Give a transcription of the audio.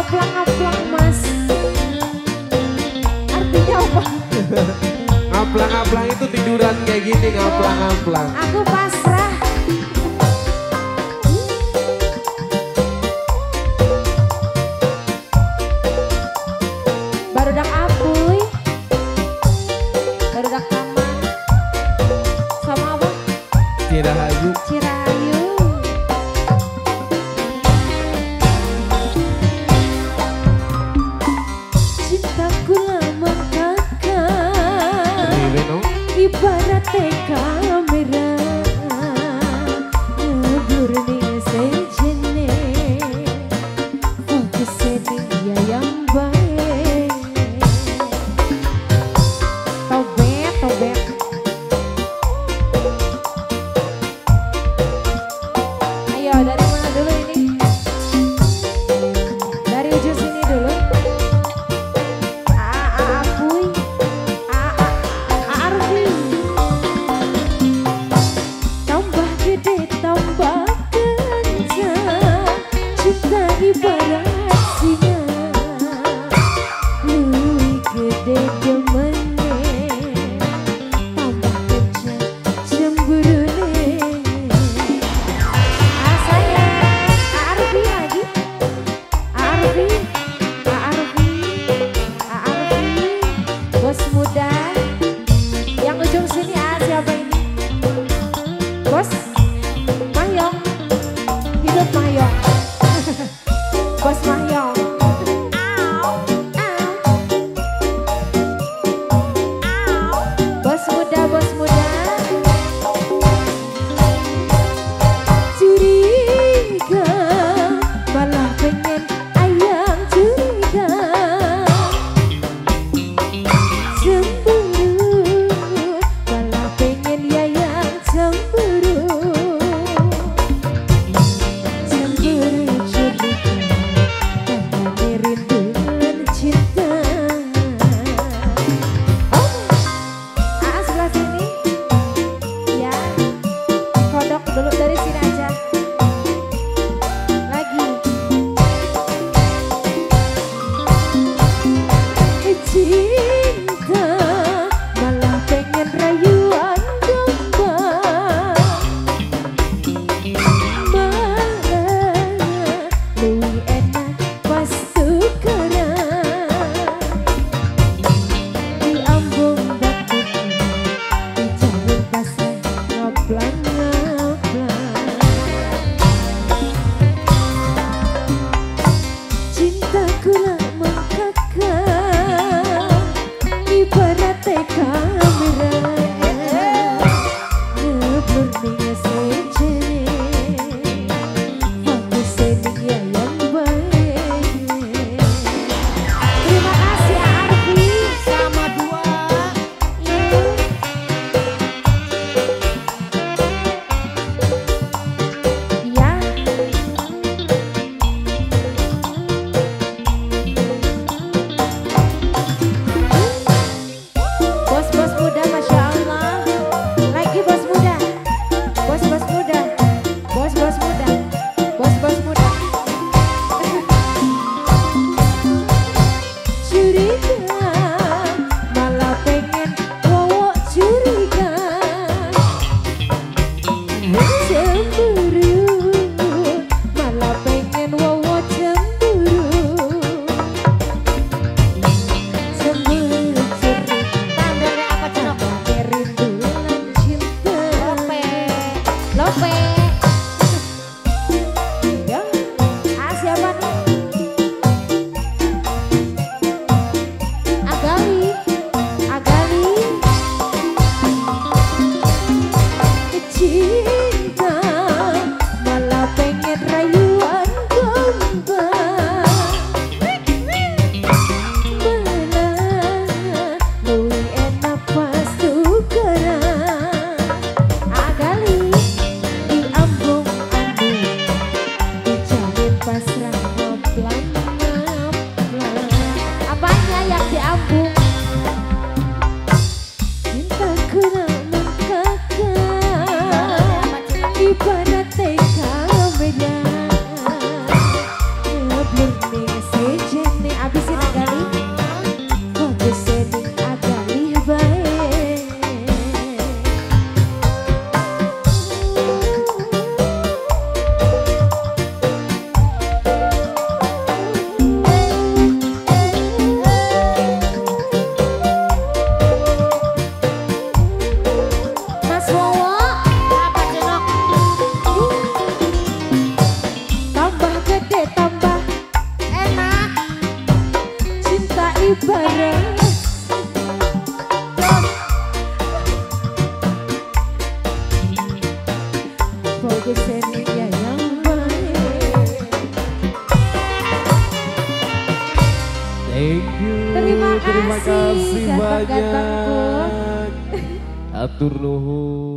Ngaplang-ngaplang mas. Artinya apa? Ngaplang-ngaplang itu tiduran kayak gini, ngaplang-ngaplang. Aku pasrah. Barudak apuy. Barudak taman. Sama apa? Cirahayu. Cirayu. Cintaku lama kakak. Rino. Ibarat kamera ngebur nih sejene fokusnya dia yang baik. Tobet, tobet. Ayo dari mana dulu ini? Dari ujung sini dulu. Apuy. Arfi. Tambah gede tambah kencang, cinta ibarat singa. Luwih gede demene, tambah kencang cemburune. Sayang, Arfi lagi. Arfi. Bos muda. Yang ujung sini siapa ini? Bos Mahyong. Hidup Mahyong. Bos Mahyong. Bos muda, bos muda. Curiga, malah pengen ayang curiga. Cemburu, malah pengen yayang cemburu. Cemburu curiga, karena rindu dan cinta. Oh, sebelah sini. Ya, kodok dulu dari sini aja. Lagi. Cinta malah pengen rayuan domba, malah lebih enak pas tukeran di ambung batuk, di jalur kasar ngaplang-ngaplang. Cintaku lama kakak, ibarat kamera ngeblur ning sejene, fokusnya dia yang baik. Terima kasih Arfi. Sama dua. dosen ya yang baik. Thank you. Terima kasih kasih, banyak. ganteng-gantengku. Atur nuhun.